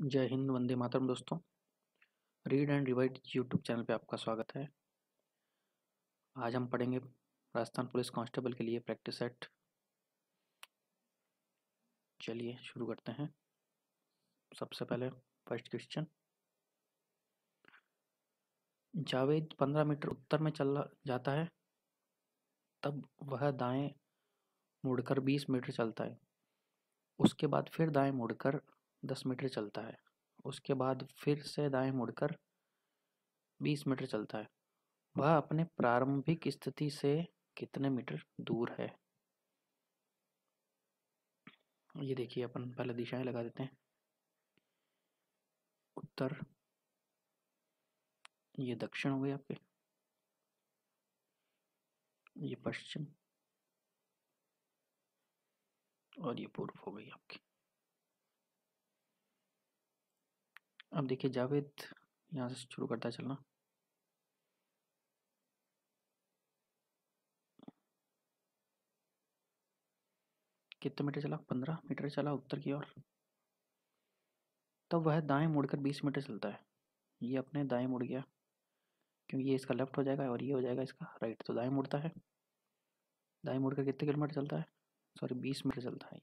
जय हिंद, वंदे मातरम दोस्तों। Read and रिवाइट YouTube channel पे आपका स्वागत है। आज हम पढ़ेंगे राजस्थान पुलिस कांस्टेबल के लिए प्रैक्टिस सेट। चलिए शुरू करते हैं। सबसे पहले फर्स्ट क्वेश्चन। जावेद 15 मीटर उत्तर में चला जाता है, तब वह दाएं मुड़कर 20 मीटर चलता है। उसके बाद फिर दाएं मुड़कर 10 मीटर चलता है। उसके बाद फिर से दाएं मुड़कर 20 मीटर चलता है। वह अपने प्रारंभिक स्थिति से कितने मीटर दूर है? ये देखिए, अपन पहले दिशाएं लगा देते हैं। उत्तर, ये दक्षिण हो गए आपके, ये पश्चिम, और ये पूर्व हो गई आपकी। अब देखिए, जावेद यहाँ से शुरू करता है चलना। कितने मीटर चला? 15 मीटर चला उत्तर की ओर। तब वह दाएं मुड़कर 20 मीटर चलता है। ये अपने दाएं मुड़ गया, क्योंकि ये इसका लेफ्ट हो जाएगा और ये हो जाएगा इसका राइट, तो दाएं मुड़ता है। दाएं मुड़कर कितने किलोमीटर चलता है? सॉरी, 20 मीटर चलता है।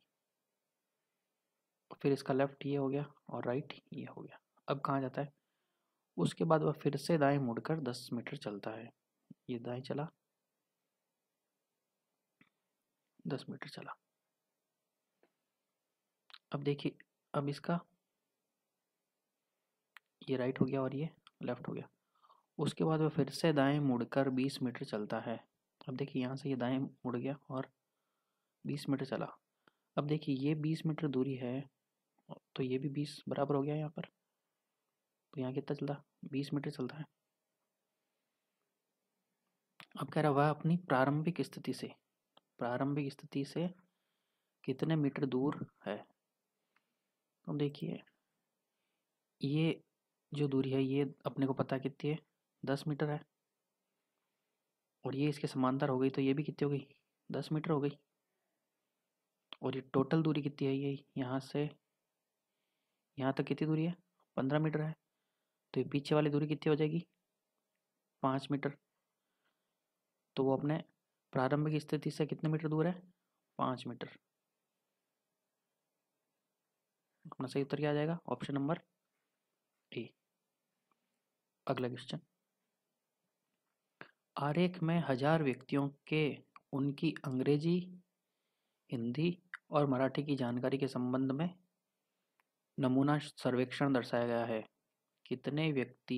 फिर इसका लेफ्ट ये हो गया और राइट ये हो गया। अब कहाँ जाता है? उसके बाद वह फिर से दाएं मुड़कर 10 मीटर चलता है। ये दाएं चला, 10 मीटर चला। अब देखिए, अब इसका ये राइट हो गया और ये लेफ्ट हो गया। उसके बाद वह फिर से दाएं मुड़कर 20 मीटर चलता है। अब देखिए, यहाँ से ये दाएं मुड़ गया और 20 मीटर चला। अब देखिए, ये 20 मीटर दूरी है, तो ये भी 20 बराबर हो गया यहाँ पर। तो यहाँ कितना चलता? 20 मीटर चलता है। अब कह रहा वह अपनी प्रारंभिक स्थिति से कितने मीटर दूर है। तो देखिए, ये जो दूरी है ये अपने को पता है कितनी है, 10 मीटर है। और ये इसके समांतर हो गई, तो ये भी कितनी हो गई? 10 मीटर हो गई। और ये टोटल दूरी कितनी है? ये यहाँ से यहाँ तक कितनी दूरी है? 15 मीटर है। तो ये पीछे वाली दूरी कितनी हो जाएगी? 5 मीटर। तो वो अपने प्रारंभिक स्थिति से कितने मीटर दूर है? 5 मीटर। अपना सही उत्तर क्या आ जाएगा? Option number A. अगला क्वेश्चन। आरेख में 1000 व्यक्तियों के उनकी अंग्रेजी, हिंदी और मराठी की जानकारी के संबंध में नमूना सर्वेक्षण दर्शाया गया है। कितने व्यक्ति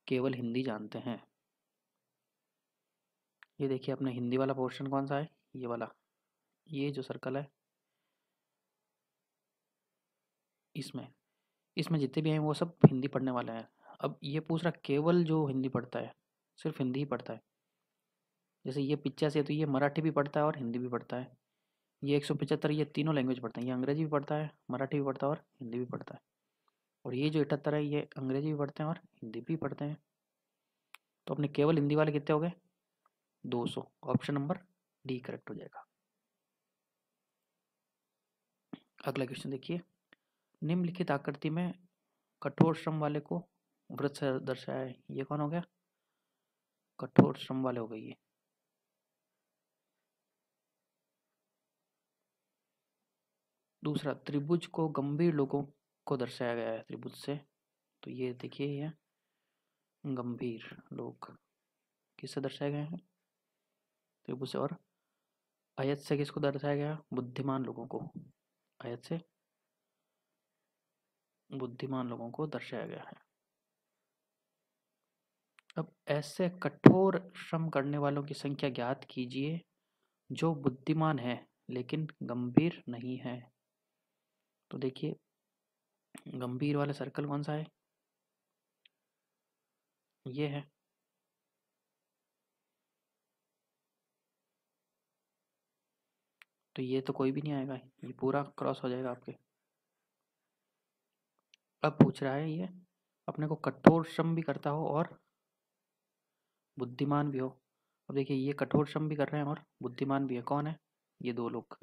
केवल हिंदी जानते हैं? ये देखिए, अपने हिंदी वाला पोर्शन कौन सा है? ये वाला, ये जो सर्कल है, इसमें इसमें जितने भी हैं वो सब हिंदी पढ़ने वाले हैं। अब ये पूछ रहा केवल जो हिंदी पढ़ता है, सिर्फ हिंदी ही पढ़ता है। जैसे ये 85 है, तो ये मराठी भी पढ़ता है और हिंदी भी पढ़ता है। ये 175, ये तीनों लैंग्वेज पढ़ते हैं। ये अंग्रेजी भी पढ़ता है, मराठी भी पढ़ता है और हिंदी भी पढ़ता है। और ये जो 78 है, ये अंग्रेजी भी पढ़ते हैं और हिंदी भी पढ़ते हैं। तो अपने केवल हिंदी वाले कितने हो गए? 200। ऑप्शन नंबर डी करेक्ट हो जाएगा। अगला क्वेश्चन देखिए। निम्नलिखित आकृति में कठोर श्रम वाले को वृत्त से दर्शाया है। ये कौन हो गया? कठोर श्रम वाले हो गए ये। दूसरा, त्रिभुज को गंभीर लोगों को दर्शाया गया है त्रिभुज से। तो ये देखिए, ये गंभीर लोग किससे दर्शाए गए हैं? त्रिभुज से। और आयत से किसको दर्शाया गया? बुद्धिमान लोगों को। आयत से बुद्धिमान लोगों को दर्शाया गया है। अब ऐसे कठोर श्रम करने वालों की संख्या ज्ञात कीजिए जो बुद्धिमान है लेकिन गंभीर नहीं है। तो देखिए, गंभीर वाला सर्कल कौन सा है? ये है। तो ये तो कोई भी नहीं आएगा, ये पूरा क्रॉस हो जाएगा आपके। अब पूछ रहा है ये अपने को कठोर श्रम भी करता हो और बुद्धिमान भी हो। अब देखिए, ये कठोर श्रम भी कर रहे हैं और बुद्धिमान भी है। कौन है? ये दो लोग।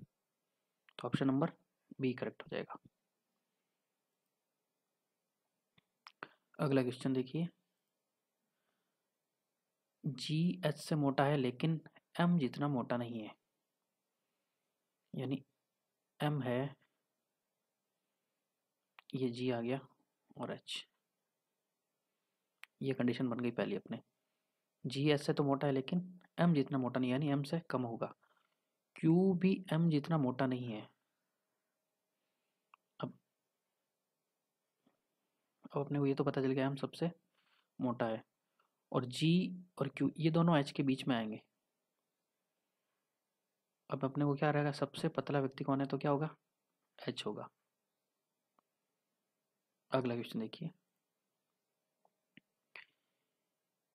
तो ऑप्शन नंबर बी करेक्ट हो जाएगा। अगला क्वेश्चन देखिए, जी एच से मोटा है लेकिन एम जितना मोटा नहीं है, यानी एम है, ये जी आ गया और एच, ये कंडीशन बन गई पहली अपने। जी एच से तो मोटा है लेकिन एम जितना मोटा नहीं है, यानी एम से कम होगा। क्यू भी एम जितना मोटा नहीं है। अब अपने को ये तो पता चल गया एम सबसे मोटा है, और जी और क्यू ये दोनों एच के बीच में आएंगे। अब अपने को क्या रहेगा, सबसे पतला व्यक्ति कौन है, तो क्या होगा, एच होगा। अगला क्वेश्चन देखिए,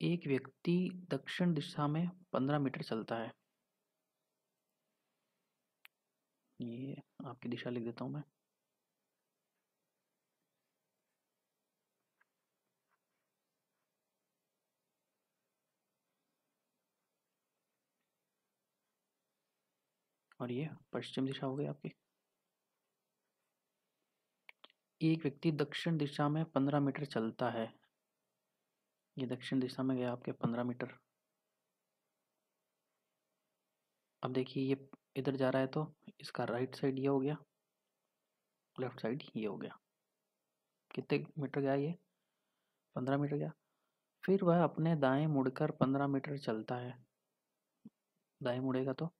एक व्यक्ति दक्षिण दिशा में 15 मीटर चलता है, ये आपकी दिशा लिख देता हूँ मैं। और ये पश्चिम दिशा हो गई आपकी। एक व्यक्ति दक्षिण दिशा में 15 मीटर चलता है, ये दक्षिण दिशा में गया आपके 15 मीटर। अब देखिए ये इधर जा रहा है तो इसका राइट साइड ये हो गया, लेफ्ट साइड ये हो गया। कितने मीटर गया ये, 15 मीटर गया। फिर वह अपने दाएं मुड़कर 15 मीटर चलता है, दाएं मुड़ेगा तो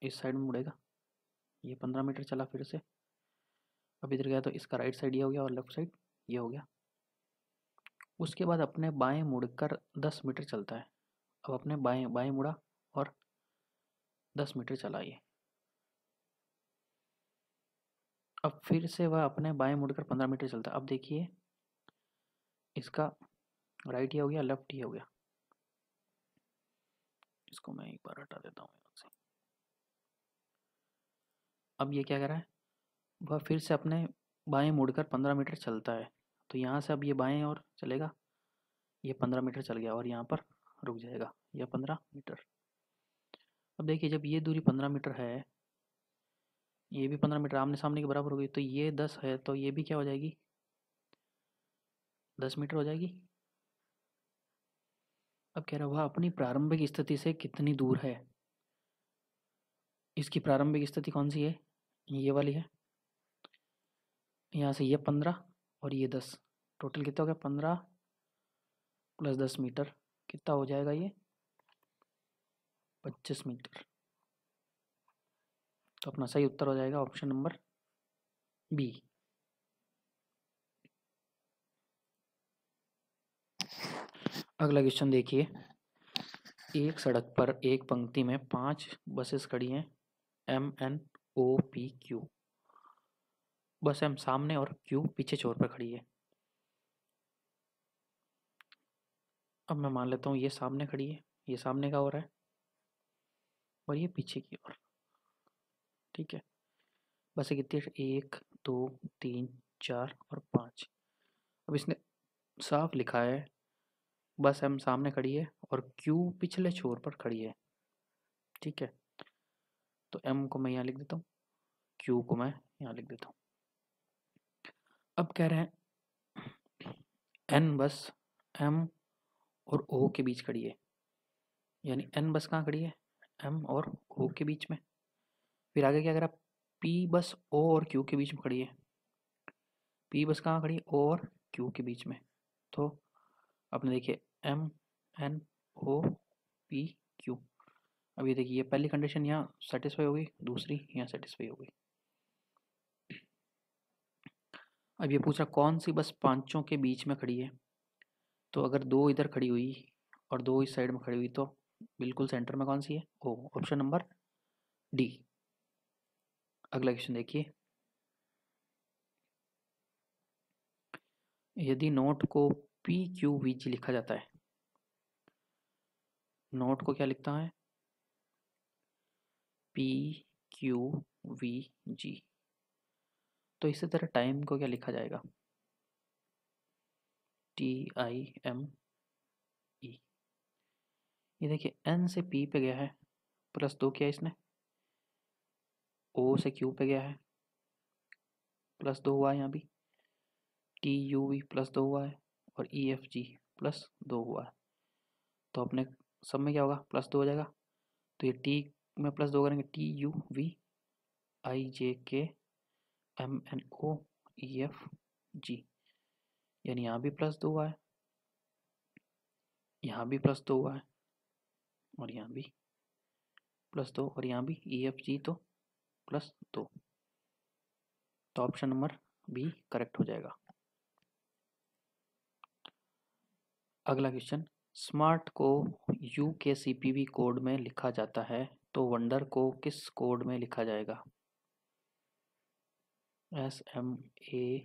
इस साइड में मुड़ेगा, ये 15 मीटर चला फिर से। अब इधर गया तो इसका राइट साइड ये हो गया और लेफ्ट साइड ये हो गया। उसके बाद अपने बाएं मुड़कर 10 मीटर चलता है। अब अपने बाएं बाएं मुड़ा और 10 मीटर चला ये। अब फिर से वह अपने बाएं मुड़कर 15 मीटर चलता है। अब देखिए इसका राइट ये हो गया, लेफ्ट ये हो गया। इसको मैं एक बार हटा देता हूँ यहाँ से। अब ये क्या कर रहा है, वह फिर से अपने बाएं मुड़कर 15 मीटर चलता है। तो यहाँ से अब ये बाएं और चलेगा, ये 15 मीटर चल गया और यहाँ पर रुक जाएगा, यह 15 मीटर। अब देखिए जब ये दूरी 15 मीटर है, ये भी 15 मीटर आमने सामने के बराबर हो गई, तो ये 10 है तो ये भी क्या हो जाएगी, 10 मीटर हो जाएगी। अब कह रहा है वह अपनी प्रारंभिक स्थिति से कितनी दूर है। इसकी प्रारंभिक स्थिति कौन सी है, ये वाली है। यहाँ से ये 15 और ये 10, टोटल कितना हो गया, 15 प्लस 10 मीटर, कितना हो जाएगा ये, 25 मीटर। तो अपना सही उत्तर हो जाएगा ऑप्शन नंबर बी। अगला क्वेश्चन देखिए, एक सड़क पर एक पंक्ति में 5 बसेस खड़ी हैं, M N O P Q. Bus M सामने और क्यू पीछे छोर पर खड़ी है। अब मैं मान लेता हूँ ये सामने खड़ी है, ये सामने का हो रहा है और ये पीछे की ओर, ठीक है। बस कितनी है, 1 2 3 4 और 5। अब इसने साफ लिखा है बस एम सामने खड़ी है और क्यू पिछले छोर पर खड़ी है, ठीक है। तो एम को मैं यहाँ लिख देता हूँ, क्यू को मैं यहाँ लिख देता हूँ। अब कह रहे हैं एन बस एम और ओ के बीच खड़ी है, यानी एन बस कहाँ खड़ी है, एम और ओ के बीच में। फिर आगे क्या करा, पी बस ओ और क्यू के बीच में खड़ी है, पी बस कहाँ खड़ी है, ओ और क्यू के बीच में। तो आपने देखिए M N O P Q. अब ये देखिए ये पहली कंडीशन यहाँ सेटिस्फाई हो गई, दूसरी यहाँ सेटिस्फाई हो गई। अब ये पूछा कौन सी बस पांचों के बीच में खड़ी है, तो अगर दो इधर खड़ी हुई और दो इस साइड में खड़ी हुई तो बिल्कुल सेंटर में कौन सी है, ओ, ऑप्शन नंबर डी। अगला क्वेश्चन देखिए, यदि नोट को पी क्यू वी जी लिखा जाता है, नोट को क्या लिखता है, पी क्यू वी जी, तो इसी तरह टाइम को क्या लिखा जाएगा, टी आई एम ई। ये देखिए एन से पी पे गया है, प्लस 2 किया इसने, ओ से क्यू पे गया है, प्लस 2 हुआ यहाँ भी, TUV प्लस 2 हुआ है और EFG प्लस 2 हुआ है। तो अपने सब में क्या होगा, प्लस 2 हो जाएगा। तो ये T में प्लस 2 करेंगे, TUV IJK MNO EFG, यानी यहाँ भी प्लस 2 हुआ है, यहाँ भी प्लस 2 हुआ है और यहाँ भी प्लस 2 और यहाँ भी EFG तो प्लस 2। तो ऑप्शन नंबर बी करेक्ट हो जाएगा। अगला क्वेश्चन, स्मार्ट को U के CPV कोड में लिखा जाता है तो वंडर को किस कोड में लिखा जाएगा? SMART।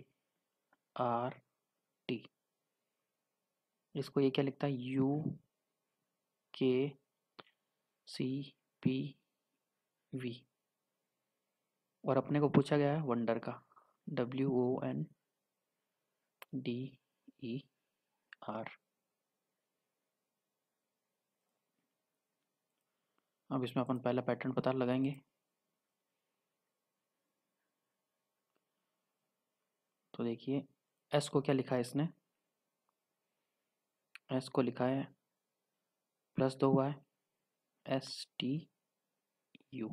इसको ये क्या लिखता है, UKCPV। और अपने को पूछा गया है वंडर का, WONDER। अब इसमें अपन पहला पैटर्न पता लगाएंगे। तो देखिए S को क्या लिखा है इसने, S को लिखा है प्लस 2 हुआ है STU।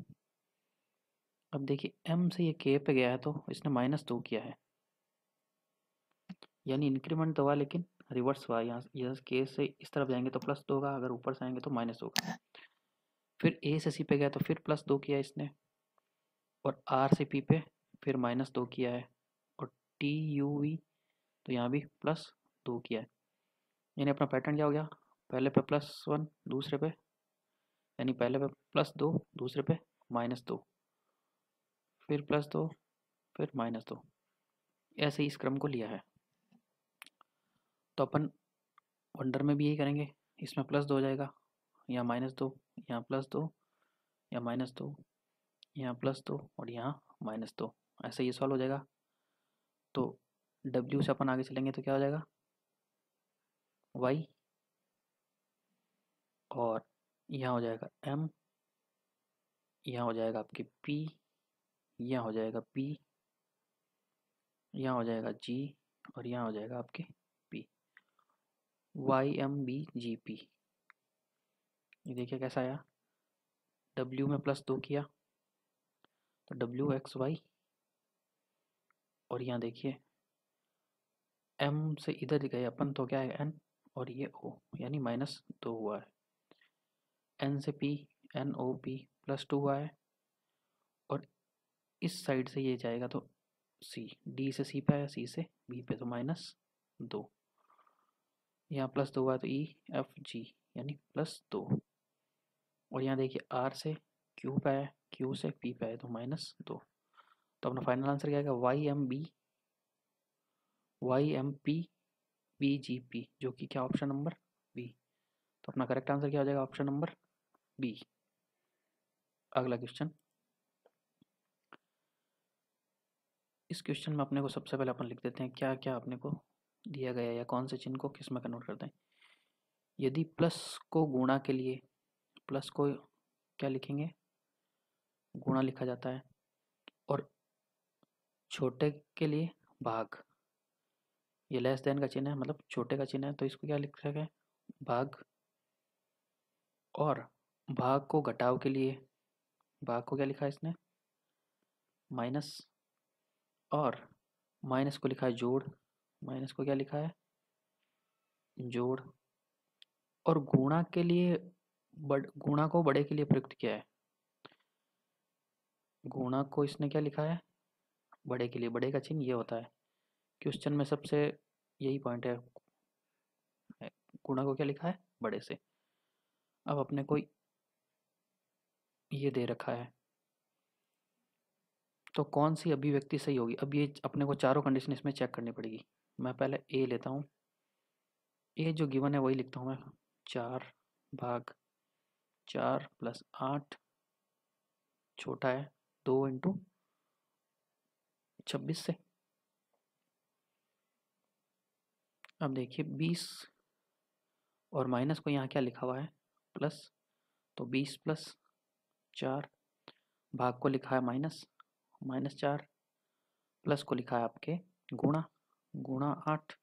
अब देखिए M से ये K पे गया है तो इसने -2 किया है, यानी इंक्रीमेंट तो हुआ लेकिन रिवर्स हुआ। यहाँ K से इस तरफ जाएंगे तो प्लस 2 होगा, अगर ऊपर से आएंगे तो -2 होगा। फिर A से C पे गया तो फिर प्लस 2 किया इसने, और R से P पे फिर -2 किया है, और TUV तो यहाँ भी प्लस 2 किया है। यानी अपना पैटर्न क्या हो गया, पहले पे +1 दूसरे पे, यानी पहले पे +2 दूसरे पे -2, फिर +2 फिर -2, ऐसे ही इस क्रम को लिया है। तो अपन वंडर में भी यही करेंगे, इसमें +2 हो जाएगा, यहाँ -2, यहाँ +2, यहाँ -2, यहाँ +2 और यहाँ -2, ऐसे ये सॉल्व हो जाएगा। तो W से अपन आगे चलेंगे तो क्या हो जाएगा, Y, और यहाँ हो जाएगा M, यहाँ हो जाएगा आपके P, यहाँ हो जाएगा P, यहाँ हो जाएगा G, और यहाँ हो जाएगा आपके P, YMBGP। ये देखिए कैसा आया, W में +2 किया तो WXY, और यहाँ देखिए M से इधर गए अपन तो क्या है N, और ये O, यानी -2 हुआ है। N से P NOP +2 हुआ है, और इस साइड से ये जाएगा तो C, D से C पे आया, C से B पे तो -2, यहाँ +2 हुआ तो EFG यानी +2, और यहाँ देखिए R से Q पे आया, Q से P पे आया तो -2। तो अपना फाइनल आंसर क्या आएगा, YMPBGP, जो कि क्या ऑप्शन नंबर बी। तो अपना करेक्ट आंसर क्या हो जाएगा, ऑप्शन नंबर बी। अगला क्वेश्चन, इस क्वेश्चन में अपने को सबसे पहले अपन लिख देते हैं क्या क्या अपने को दिया गया है या कौन से चिन्ह को किस में कन्वर्ट करते हैं। यदि प्लस को गुणा के लिए, प्लस को क्या लिखेंगे, गुणा लिखा जाता है, और छोटे के लिए भाग, ये लेस देन का चिन्ह है मतलब छोटे का चिन्ह है तो इसको क्या लिख सके, भाग। और भाग को घटाव के लिए, भाग को क्या लिखा है इसने, माइनस, और माइनस को लिखा है जोड़, माइनस को क्या लिखा है, जोड़। और गुणा के लिए गुणा को बड़े के लिए प्रयुक्त किया है, गुणा को इसने क्या लिखा है, बड़े के लिए। बड़े का चिन्ह ये होता है, क्वेश्चन में सबसे यही पॉइंट है, गुणा को क्या लिखा है, बड़े से। अब अपने को ये दे रखा है तो कौन सी अभिव्यक्ति सही होगी। अब ये अपने को चारों कंडीशन इसमें चेक करनी पड़ेगी। मैं पहले ए लेता हूँ, ए जो गिवन है वही लिखता हूँ मैं, 4/4 + 8 छोटा है 2 × 26 से। अब देखिए 20 और माइनस को यहाँ क्या लिखा हुआ है, प्लस, तो 20 + 4, भाग को लिखा है -4, प्लस को लिखा है आपके गुणा, गुणा 8।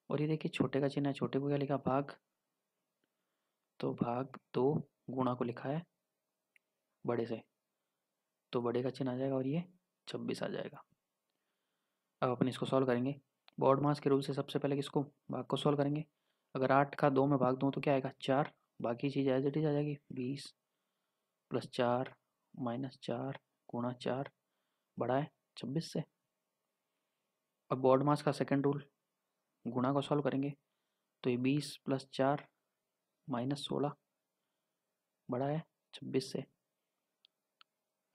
और ये देखिए छोटे का चिन्ह है, छोटे को क्या लिखा, भाग, तो भाग 2, गुणा को लिखा है बड़े से, तो बड़े का चिन्ह आ जाएगा और ये 26 आ जाएगा। अब अपन इसको सॉल्व करेंगे। बॉड मास के रूल से सबसे पहले किसको, भाग को सॉल्व करेंगे। अगर 8 का 2 में भाग दूँ तो क्या आएगा, 4। बाकी चीज़ एज इट इज आ जाएगी, 20 + 4 - 4 गुणा 4 बड़ा है 26 से। अब बॉड मास का सेकंड रूल, गुणा को सॉल्व करेंगे तो ये 20 + 4 - 16 बड़ा है 26 से।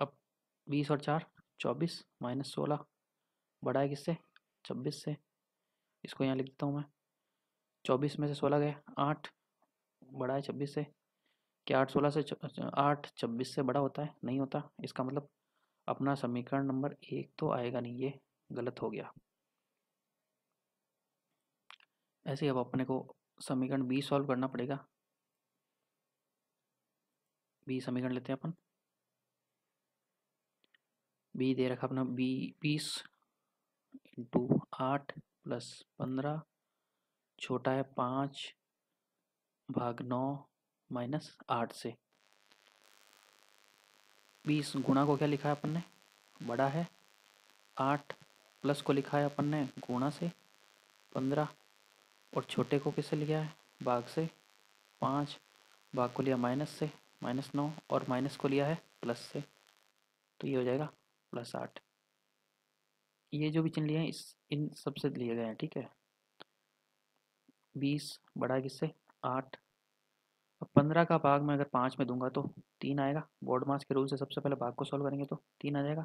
अब 20 और 4 24 - 16 बड़ा है किससे, 26 से। इसको यहाँ लिख देता हूँ मैं, 24 में से 16 गए 8, बड़ा है 26 से। क्या 8 26 से बड़ा होता है, नहीं होता। इसका मतलब अपना समीकरण नंबर 1 तो आएगा नहीं, ये गलत हो गया। ऐसे ही अब अपने को समीकरण बी सॉल्व करना पड़ेगा। बी समीकरण लेते हैं अपन। बी दे रखा अपना, बी 20 × 8 + 15 छोटा है 5 भाग 9 -8 से। 20 गुणा को क्या लिखा है अपन ने, बड़ा है 8, प्लस को लिखा है अपन ने गुणा से 15, और छोटे को किससे लिया है, भाग से 5, भाग को लिया माइनस से -9, और माइनस को लिया है प्लस से, तो ये हो जाएगा +8। ये जो भी चिन्ह लिए हैं इन सब से लिए गए हैं, ठीक है। 20 बड़ा है किससे, 8। अब 15 का भाग मैं अगर 5 में दूंगा तो 3 आएगा। बोर्ड मास के रूल से सबसे पहले भाग को सॉल्व करेंगे तो 3 आ जाएगा,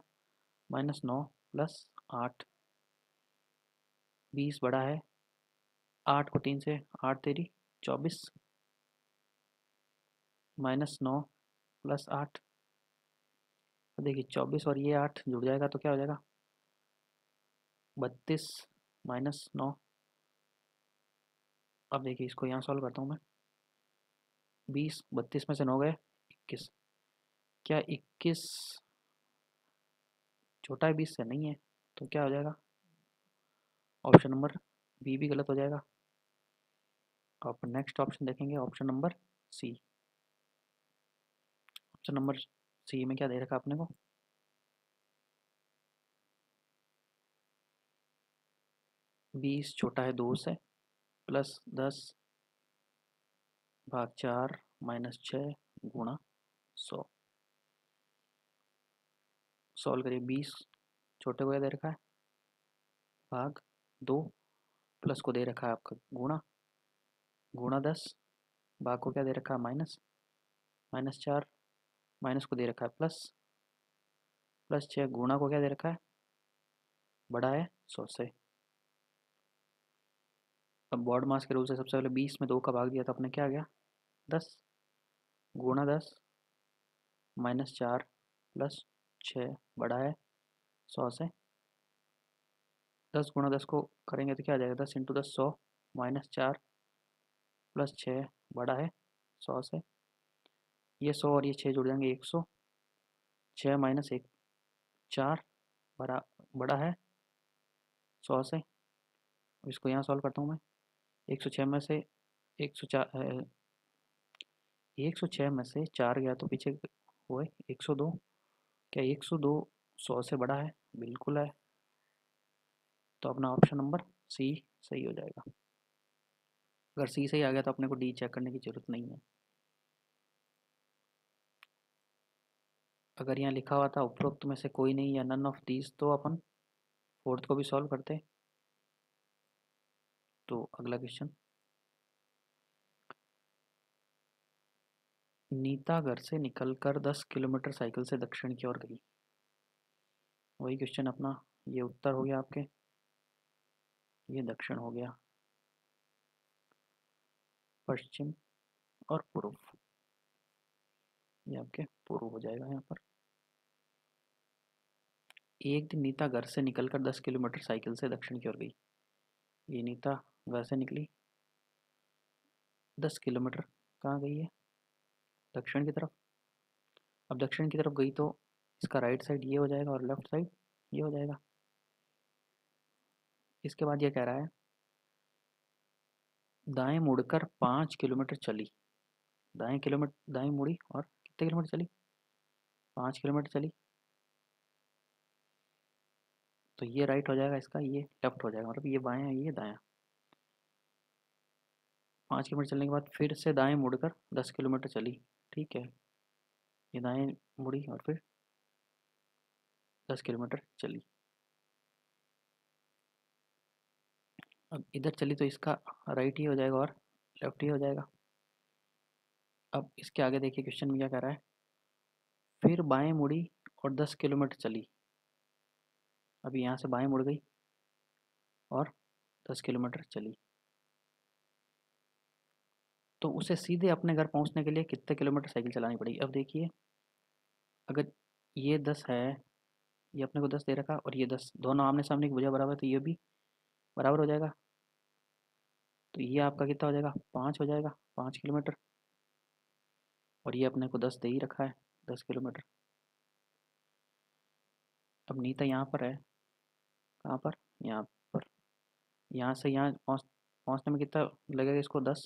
-9 + 8। 20 बड़ा है 8 को 3 से, 8 तेरी 24 -9 + 8। तो देखिए 24 और ये 8 जुड़ जाएगा तो क्या हो जाएगा, 32 -9। अब देखिए इसको यहाँ सॉल्व करता हूँ मैं। 20 32 में से 9 गए 21। क्या 21 छोटा है 20 से, नहीं है, तो क्या हो जाएगा, ऑप्शन नंबर बी भी गलत हो जाएगा। अब नेक्स्ट ऑप्शन देखेंगे, option number C. Option number C में क्या दे रखा आपने को, 20 छोटा है 2 से, +10 भाग 4 -6 गुणा 100। सॉल्व करिए। 20 छोटे को क्या दे रखा है, भाग 2, प्लस को दे रखा है आपका गुणा 10, भाग को क्या दे रखा है -4, माइनस को दे रखा है +6, गुणा को क्या दे रखा है, बड़ा है 100 से। अब बॉड मास के रूल से सबसे पहले 20 में 2 का भाग दिया तो अपने क्या आ गया, 10 गुणा 10 -4 +6 बड़ा है 100 से। 10 गुणा 10 को करेंगे तो क्या आ जाएगा, 10 × 10 100 -4 +6 बड़ा है 100 से। ये 100 और ये 6 जुड़ जाएंगे 100, 6 - 1 4 बड़ा है 100 से। इसको यहाँ सॉल्व करता हूँ मैं। 106 में से 104, 106 में से 4 गया तो पीछे हुए 102। क्या 102 100 से बड़ा है, बिल्कुल है। तो अपना ऑप्शन नंबर सी सही हो जाएगा। अगर सी सही आ गया तो अपने को डी चेक करने की जरूरत नहीं है। अगर यहाँ लिखा हुआ था उपरोक्त में से कोई नहीं या नन ऑफ दीज, तो अपन फोर्थ को भी सॉल्व करते। तो अगला क्वेश्चन, नीता घर से निकलकर 10 किलोमीटर साइकिल से दक्षिण की ओर गई। वही क्वेश्चन अपना, ये उत्तर हो गया आपके, ये दक्षिण हो गया, पश्चिम और पूर्व, ये आपके पूर्व हो जाएगा यहाँ पर। एक दिन नीता घर से निकलकर 10 किलोमीटर साइकिल से दक्षिण की ओर गई। ये नीता घर से निकली 10 किलोमीटर, कहाँ गई है, दक्षिण की तरफ। अब दक्षिण की तरफ गई तो इसका राइट साइड ये हो जाएगा और लेफ्ट साइड ये हो जाएगा। इसके बाद ये कह रहा है दाएं मुड़कर 5 किलोमीटर चली। दाएं मुड़ी और कितने किलोमीटर चली? 5 किलोमीटर चली। तो ये राइट हो जाएगा, इसका ये लेफ्ट हो जाएगा, मतलब ये बायां ये दायां। 5 किलोमीटर चलने के बाद फिर से दाएं मुड़कर 10 किलोमीटर चली। ठीक है, ये दाएं मुड़ी और फिर 10 किलोमीटर चली। अब इधर चली तो इसका राइट ही हो जाएगा और लेफ्ट ही हो जाएगा। अब इसके आगे देखिए क्वेश्चन में क्या कह रहा है, फिर बाएं मुड़ी और 10 किलोमीटर चली। अभी यहाँ से बाएं मुड़ गई और 10 किलोमीटर चली, तो उसे सीधे अपने घर पहुँचने के लिए कितने किलोमीटर साइकिल चलानी पड़ेगी? अब देखिए, अगर ये 10 है, ये अपने को 10 दे रखा और ये 10, दोनों आमने सामने की भुजा बराबर, तो ये भी बराबर हो जाएगा। तो ये आपका कितना हो जाएगा? 5 हो जाएगा, 5 किलोमीटर। और ये अपने को 10 दे ही रखा है, 10 किलोमीटर। अब नीता यहाँ पर है, कहाँ पर? यहाँ पर। यहाँ से यहाँ पहुँचने में कितना लगेगा इसको? 10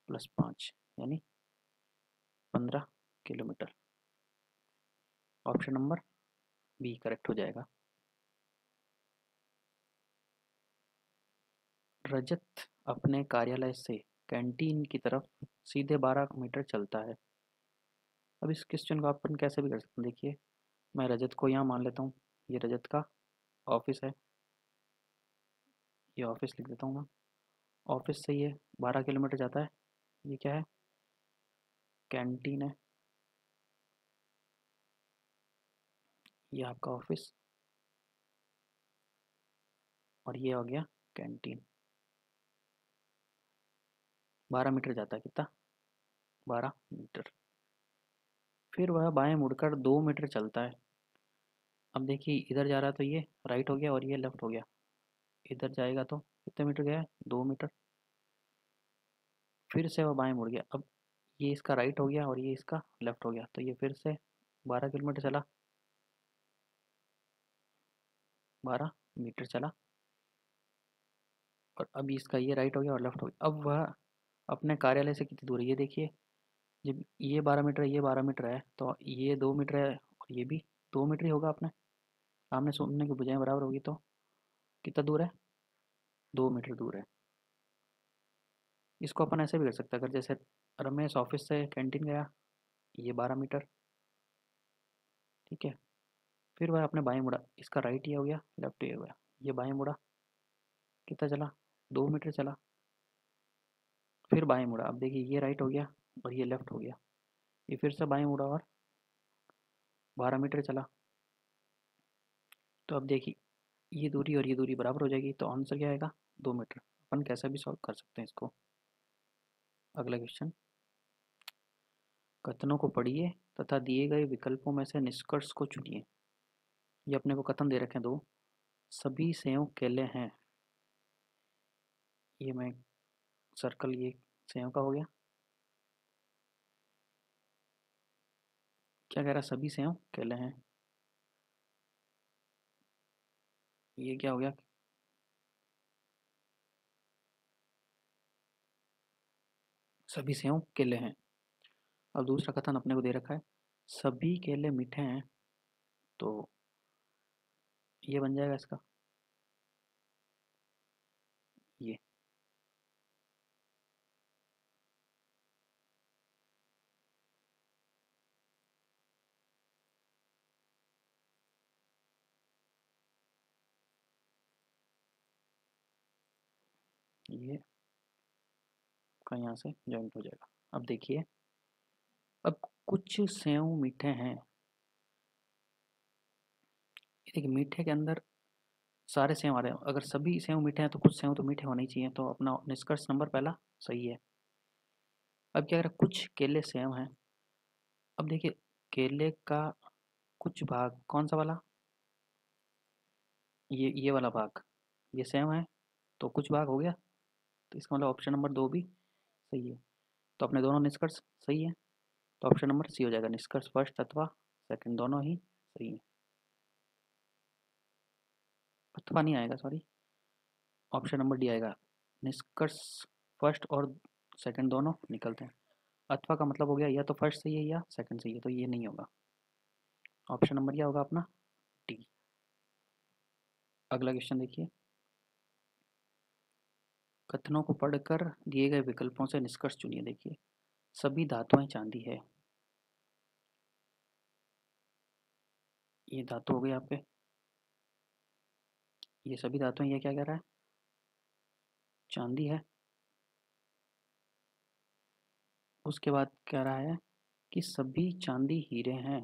+ 5 यानी 15 kilometre. Option number B correct हो जाएगा। रजत अपने कार्यालय से कैंटीन की तरफ सीधे 12 मीटर चलता है। अब इस क्वेश्चन को अपन कैसे भी कर सकते हैं, देखिए मैं रजत को यहाँ मान लेता हूँ, ये रजत का ऑफिस है, ये ऑफिस लिख देता हूँ मैं। ऑफिस से ये 12 किलोमीटर जाता है, ये क्या है? कैंटीन है, ये आपका ऑफिस और ये हो गया कैंटीन। 12 मीटर जाता है, कितना? 12 मीटर। फिर वह बाएं मुड़कर 2 मीटर चलता है। अब देखिए इधर जा रहा है तो ये राइट हो गया और ये लेफ्ट हो गया। इधर जाएगा तो कितने मीटर गया है? 2 मीटर। फिर से वह बाएं मुड़ गया। अब ये इसका राइट हो गया और ये इसका लेफ्ट हो गया, तो ये फिर से 12 किलोमीटर चला, 12 मीटर चला। और अब इसका ये राइट हो गया और लेफ्ट हो गया। अब वह अपने कार्यालय से कितनी दूर है? ये देखिए, जब ये 12 मीटर है, ये 12 मीटर है, तो ये 2 मीटर है और ये भी 2 मीटर ही होगा। अपने आमने सामने की भुजाएं बराबर होगी, तो कितना दूर है? 2 मीटर दूर है। इसको अपन ऐसे भी कर सकते हैं, अगर जैसे रमेश ऑफिस से कैंटीन गया, ये 12 मीटर, ठीक है। फिर वह अपने बाएं मुड़ा, इसका राइट ही हो गया, लेफ्ट ही हो गया। ये बाएं मुड़ा, कितना चला? 2 मीटर चला। फिर बाएं मुड़ा, अब देखिए ये राइट हो गया और ये लेफ्ट हो गया। ये फिर से बाएं मुड़ा और 12 मीटर चला। तो अब देखिए ये दूरी और ये दूरी बराबर हो जाएगी, तो आंसर क्या आएगा? 2 मीटर। अपन कैसे भी सॉल्व कर सकते हैं इसको। अगला क्वेश्चन, कथनों को पढ़िए तथा दिए गए विकल्पों में से निष्कर्ष को चुनिए। ये अपने को कथन दे रखे हैं दो। सभी सेव केले हैं, ये मैं सर्कल, ये सेव का हो गया। क्या कह रहा है? सभी सेव केले हैं, ये क्या हो गया? सभी सेव केले हैं। अब दूसरा कथन अपने को दे रखा है, सभी केले मीठे हैं, तो ये बन जाएगा इसका ये। ये का यहाँ से जॉइंट हो जाएगा। अब देखिए, अब कुछ सेव मीठे हैं, ये देखिए मीठे के अंदर सारे सेव आ रहे हैं। अगर सभी सेव मीठे हैं तो कुछ सेव तो मीठे होने ही चाहिए, तो अपना निष्कर्ष नंबर पहला सही है। अब क्या कह रहा है? कुछ केले सेव हैं। अब देखिए केले का कुछ भाग कौन सा वाला? ये वाला भाग, ये सेव है, तो कुछ भाग हो गया, तो इसका मतलब ऑप्शन नंबर 2 भी सही है। तो अपने दोनों निष्कर्ष सही है, तो ऑप्शन नंबर सी हो जाएगा। निष्कर्ष फर्स्ट अथवा सेकंड दोनों ही सही है। अथवा नहीं आएगा, सॉरी, ऑप्शन नंबर डी आएगा। निष्कर्ष फर्स्ट और सेकंड दोनों निकलते हैं। अथवा का मतलब हो गया या तो फर्स्ट सही है या सेकंड सही है, तो ये नहीं होगा। ऑप्शन नंबर क्या होगा अपना? डी। अगला क्वेश्चन देखिए। कथनों को पढ़कर दिए गए विकल्पों से निष्कर्ष चुनिए। देखिए, सभी धातुएं चांदी है, ये धातु हो गए आपके। ये सभी धातुएं, ये क्या कह रहा है? चांदी है। उसके बाद कह रहा है कि सभी चांदी हीरे हैं।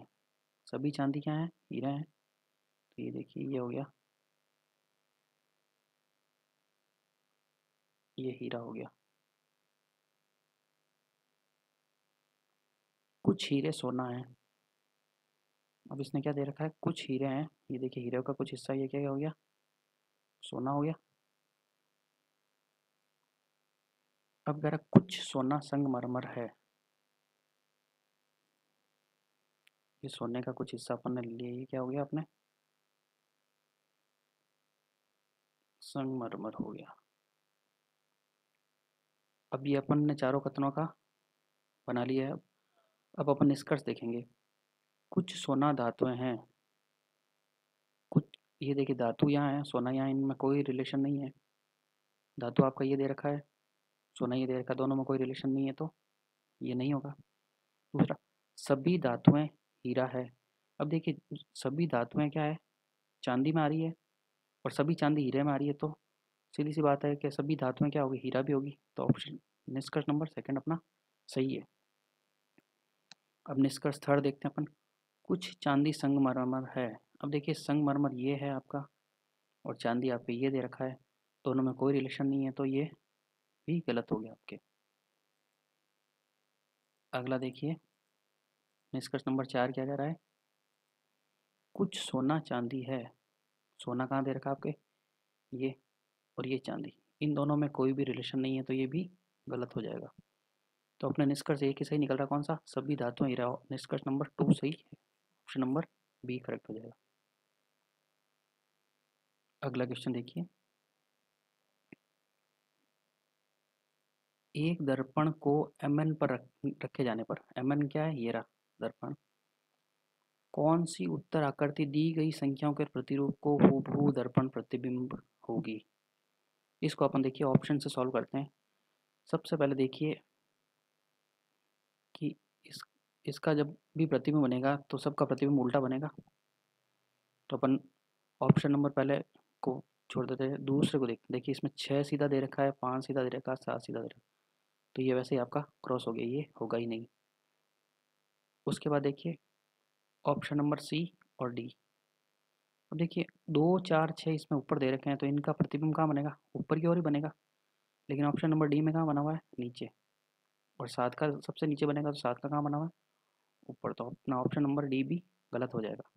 सभी चांदी क्या है? हीरे हैं। तो ये देखिए, ये हो गया, ये हीरा हो गया। कुछ हीरे सोना है। अब इसने क्या दे रखा है? कुछ हीरे हैं। ये देखिए, हीरे का कुछ हिस्सा, ये क्या हो गया? सोना हो गया। अब कह रहा कुछ सोना संगमरमर है। ये सोने का कुछ हिस्सा अपन ने ले लिया, ये क्या हो गया अपने? संगमरमर हो गया। अब ये अपन ने चारों कथनों का बना लिया है। अब अपन निष्कर्ष देखेंगे। कुछ सोना धातुएं हैं। कुछ, ये देखिए धातु यहाँ है, सोना यहाँ, इनमें कोई रिलेशन नहीं है। धातु आपका ये दे रखा है, सोना ये दे रखा है, दोनों में कोई रिलेशन नहीं है, तो ये नहीं होगा। दूसरा, सभी धातुएं हीरा है। अब देखिए, सभी धातुएं क्या है? चांदी में आ रही है, और सभी चांदी हीरे में आ रही है, तो सीधी सी बात है कि सभी धातुएं क्या होगी? हीरा भी होगी। तो ऑप्शन निष्कर्ष नंबर सेकंड अपना सही है। अब निष्कर्ष थर्ड देखते हैं अपन। कुछ चांदी संगमरमर है। अब देखिए, संगमरमर ये है आपका, और चांदी आपके ये दे रखा है, दोनों में कोई रिलेशन नहीं है, तो ये भी गलत हो गया आपके। अगला देखिए, निष्कर्ष नंबर चार क्या कह रहा है? कुछ सोना चांदी है। सोना कहाँ दे रखा है आपके? ये, और ये चांदी, इन दोनों में कोई भी रिलेशन नहीं है, तो ये भी गलत हो जाएगा। तो अपने निष्कर्ष एक ही सही निकल रहा, कौन सा? सभी धातुएं हीरा। निष्कर्ष नंबर टू सही है, ऑप्शन नंबर बी करेक्ट हो जाएगा। अगला क्वेश्चन देखिए। एक दर्पण को mn पर रखे जाने पर, mn क्या है? ये रहा दर्पण। कौन सी उत्तर आकृति दी गई संख्याओं के प्रतिरूप को हूबहू दर्पण प्रतिबिंब होगी? इसको अपन देखिए ऑप्शन से सॉल्व करते हैं। सबसे पहले देखिए कि इस इसका जब भी प्रतिबिंब बनेगा तो सबका प्रतिबिंब उल्टा बनेगा। तो अपन ऑप्शन नंबर पहले को छोड़ देते हैं, दूसरे को देखते हैं। देखिए, इसमें 6 सीधा दे रखा है, 5 सीधा दे रखा है, 7 सीधा दे रखा है, तो ये वैसे ही आपका क्रॉस हो गया, ये होगा ही नहीं। उसके बाद देखिए ऑप्शन नंबर सी और डी। अब देखिए, 2 4 6 इसमें ऊपर दे रखे हैं, तो इनका प्रतिबिंब कहाँ बनेगा? ऊपर की ओर ही बनेगा। लेकिन ऑप्शन नंबर डी में कहाँ बना हुआ है? नीचे। और 7 का सबसे नीचे बनेगा, तो 7 का कहाँ बना हुआ है? ऊपर। तो अपना ऑप्शन नंबर डी भी गलत हो जाएगा।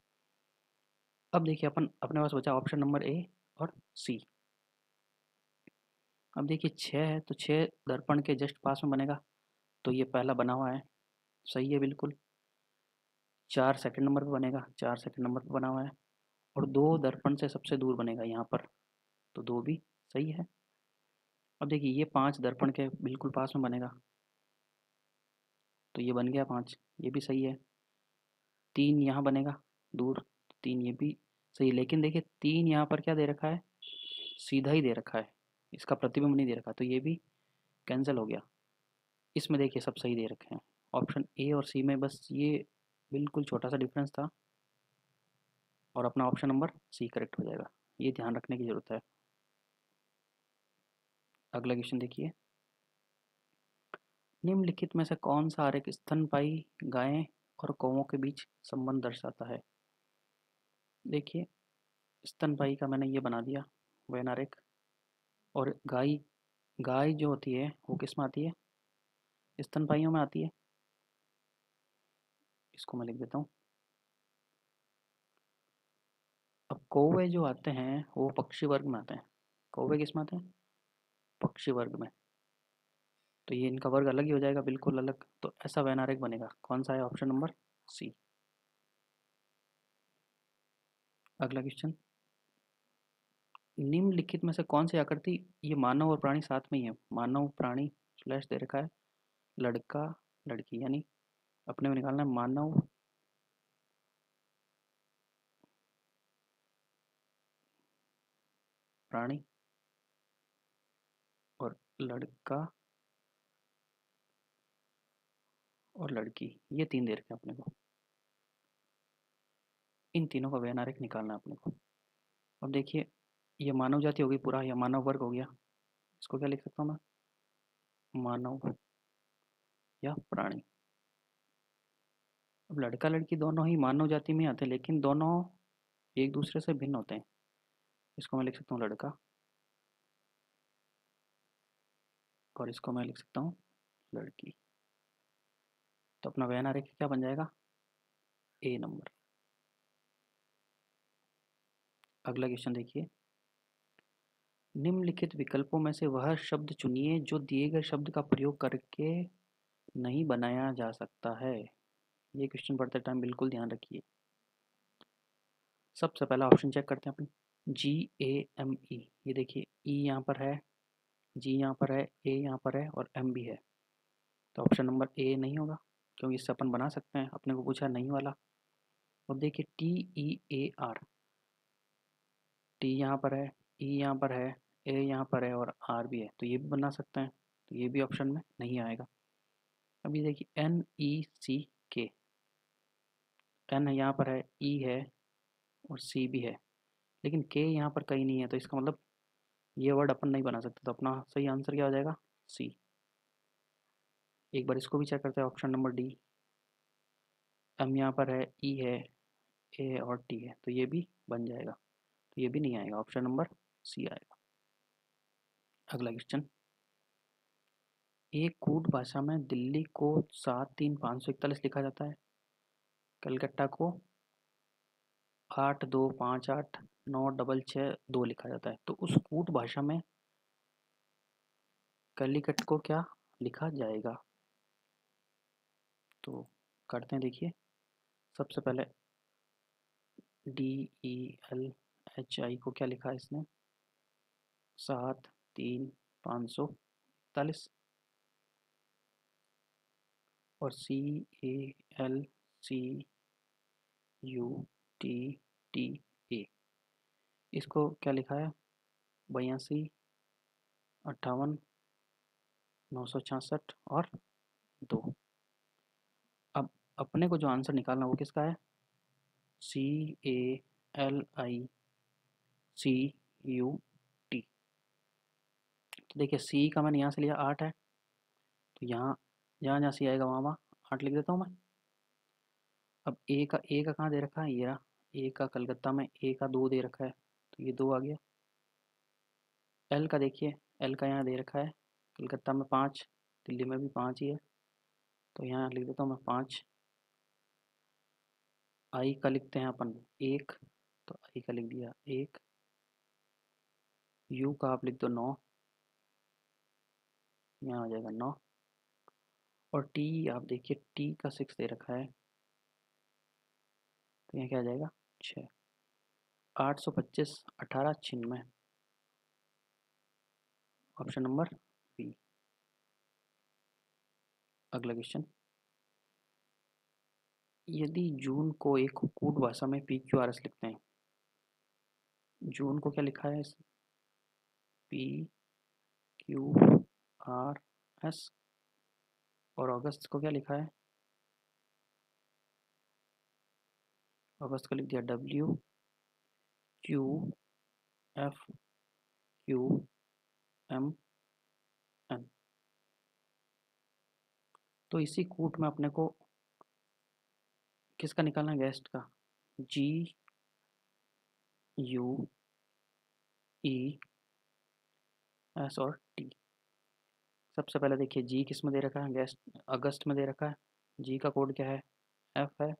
अब देखिए, अपन अपने पास बचा ऑप्शन नंबर ए और सी। अब देखिए, 6 है, तो 6 दर्पण के जस्ट पास में बनेगा, तो ये पहला बना हुआ है, सही है बिल्कुल। 4 सेकंड नंबर पे बनेगा, 4 सेकंड नंबर पे बना हुआ है। और 2 दर्पण से सबसे दूर बनेगा यहाँ पर, तो 2 भी सही है। अब देखिए, ये 5 दर्पण के बिल्कुल पास में बनेगा, तो ये बन गया 5, ये भी सही है। 3 यहाँ बनेगा दूर, 3 ये भी सही। लेकिन देखिए, 3 यहाँ पर क्या दे रखा है? सीधा ही दे रखा है, इसका प्रतिबिंब नहीं दे रखा, तो ये भी कैंसिल हो गया। इसमें देखिए सब सही दे रखे हैं। ऑप्शन ए और सी में बस ये बिल्कुल छोटा सा डिफरेंस था, और अपना ऑप्शन नंबर सी करेक्ट हो जाएगा। ये ध्यान रखने की ज़रूरत है। अगला क्वेश्चन देखिए। निम्नलिखित में से कौन सा आरेख स्तनपायी गायें और कौवों के बीच संबंध दर्शाता है? देखिए, स्तनपायी का मैंने ये बना दिया वेन आरेख। और गाय, गाय जो होती है वो किस में आती है? स्तनपाइयों में आती है। इसको मैं लिख देता हूँ। अब कौवे जो आते हैं वो पक्षी वर्ग में आते हैं। कौवे किस में आते हैं? पक्षी वर्ग में। तो ये इनका वर्ग अलग ही हो जाएगा, बिल्कुल अलग। तो ऐसा वेन आरेख बनेगा, कौन सा है? Option number C. अगला क्वेश्चन। निम्नलिखित में से कौन सी आकृति, ये मानव और प्राणी साथ में ही है, मानव प्राणी स्लैश दे रखा है, लड़का लड़की, यानी अपने को निकालना है मानव प्राणी और लड़का और लड़की, ये तीन दे रखे हैं अपने को। इन तीनों का व्यय आरेख निकालना है अपने को। अब देखिए, ये मानव जाति हो गई पूरा, या मानव वर्ग हो गया। इसको क्या लिख सकता हूँ मैं, मानव या प्राणी। अब लड़का लड़की दोनों ही मानव जाति में आते हैं, लेकिन दोनों एक दूसरे से भिन्न होते हैं। इसको मैं लिख सकता हूँ लड़का, और इसको मैं लिख सकता हूँ लड़की। तो अपना व्यय आरेख क्या बन जाएगा, ए नंबर। अगला क्वेश्चन देखिए, निम्नलिखित विकल्पों में से वह शब्द चुनिए जो दिए गए शब्द का प्रयोग करके नहीं बनाया जा सकता है। ये क्वेश्चन पढ़ते टाइम बिल्कुल ध्यान रखिए। सबसे पहला ऑप्शन चेक करते हैं अपन, GAME। ये देखिए, ई यहाँ पर है, जी यहाँ पर है, ए यहाँ पर है और एम भी है। तो ऑप्शन नंबर ए नहीं होगा, क्योंकि इससे अपन बना सकते हैं, अपने को पूछा नहीं वाला। अब देखिए, TEAR, टी यहाँ पर है, ई यहाँ पर है, ए यहाँ पर है और आर भी है, तो ये भी बना सकते हैं। तो ये भी ऑप्शन में नहीं आएगा। अभी देखिए, NECK, एन यहाँ पर है, ई है और सी भी है, लेकिन के यहाँ पर कहीं नहीं है, तो इसका मतलब ये वर्ड अपन नहीं बना सकते। तो अपना सही आंसर क्या हो जाएगा, सी। एक बार इसको भी चेक करते हैं, ऑप्शन नंबर डी। एम यहाँ पर है, ई है, ए और टी है, तो ये भी बन जाएगा। तो ये भी नहीं आएगा, ऑप्शन नंबर सी आएगा। अगला क्वेश्चन, एक कूट भाषा में दिल्ली को 7-3-541 लिखा जाता है, कलकत्ता को 8-2-5-8-9-6-6-2 लिखा जाता है। तो उस कूट भाषा में कलिकट को क्या लिखा जाएगा। तो करते हैं, देखिए, सबसे पहले DELHI को क्या लिखा है इसने, 7-3-541, और CALCUTTA, इसको क्या लिखा है, 82-58-966 और 2। अब अपने को जो आंसर निकालना वो किसका है, CALICUT। तो देखिए, सी का मैंने यहाँ से लिया 8 है, तो यहाँ जहाँ जहाँ सी आएगा वहाँ वहाँ 8 लिख देता हूँ मैं। अब ए का कहाँ दे रखा है, ये रहा। ए का कलकत्ता में ए का 2 दे रखा है, तो ये 2 आ गया। एल का देखिए, एल का यहाँ दे रखा है, कलकत्ता में 5, दिल्ली में भी 5 ही है, तो यहाँ लिख देता हूँ मैं 5। आई का लिखते हैं अपन 1, तो आई का लिख दिया 1। यू का आप लिख दो 9, यहाँ आ जाएगा 9। और टी आप देखिए, टी का 6 दे रखा है, तो यहाँ क्या आ जाएगा 6। 825-18-96, ऑप्शन नंबर बी। अगला क्वेश्चन, यदि जून को एक कूट भाषा में PQRS लिखते हैं, जून को क्या लिखा है, PQRS, और अगस्त को क्या लिखा है, अगस्त को लिख दिया WQFQMN। तो इसी कूट में अपने को किसका निकालना है, गेस्ट का, GUES और टी। सबसे पहले देखिए, जी किस में दे रखा है, गेस्ट अगस्त में दे रखा है, जी का कोड क्या है, एफ है।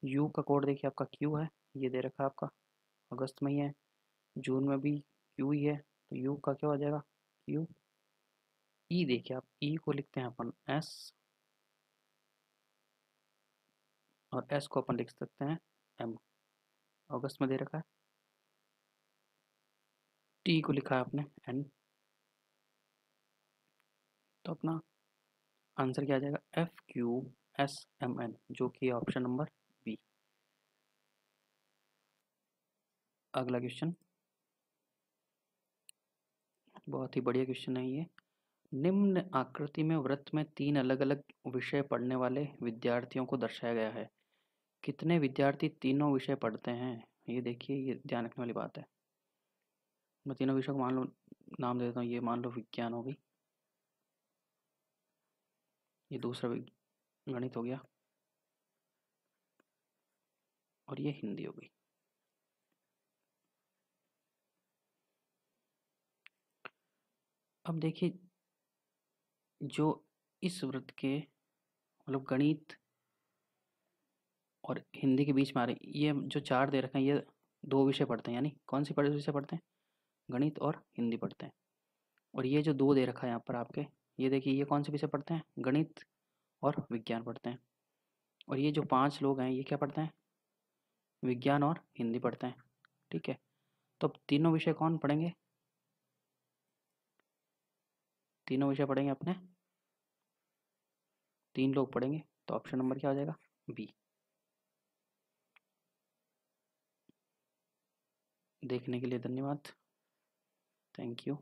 यू का कोड देखिए आपका क्यू है, ये दे रखा है आपका, अगस्त में ही है। जून में भी क्यू ही है, तो यू का क्या हो जाएगा, क्यू। ई देखिए, आप ई को लिखते हैं अपन एस, और एस को अपन लिख सकते हैं एम, अगस्त में दे रखा है। टी को लिखा है आपने एन, तो अपना आंसर क्या आ जाएगा, FQSMN, जो कि ऑप्शन नंबर बी। अगला क्वेश्चन, बहुत ही बढ़िया क्वेश्चन है ये। निम्न आकृति में वृत्त में 3 अलग-अलग विषय पढ़ने वाले विद्यार्थियों को दर्शाया गया है। कितने विद्यार्थी तीनों विषय पढ़ते हैं? ये देखिए, ये ध्यान रखने वाली बात है। मैं तीनों विषयों को मान लो नाम दे देता हूँ। ये मान लो विज्ञान हो गई, ये दूसरा गणित हो गया, और ये हिंदी हो गई। अब देखिए, जो इस वृत्त के मतलब गणित और हिंदी के बीच में आ रही, ये जो 4 दे रखे हैं, ये 2 विषय पढ़ते हैं, यानी कौन सी विषय पढ़ते हैं? गणित और हिंदी पढ़ते हैं। और ये जो 2 दे रखा है यहाँ पर आपके, ये देखिए, ये कौन से विषय पढ़ते हैं? गणित और विज्ञान पढ़ते हैं। और ये जो 5 लोग हैं, ये क्या पढ़ते हैं? विज्ञान और हिंदी पढ़ते हैं। ठीक है, तो अब तीनों विषय कौन पढ़ेंगे? तीनों विषय पढ़ेंगे अपने 3 लोग पढ़ेंगे, तो ऑप्शन नंबर क्या हो जाएगा? बी। देखने के लिए धन्यवाद, थैंक यू।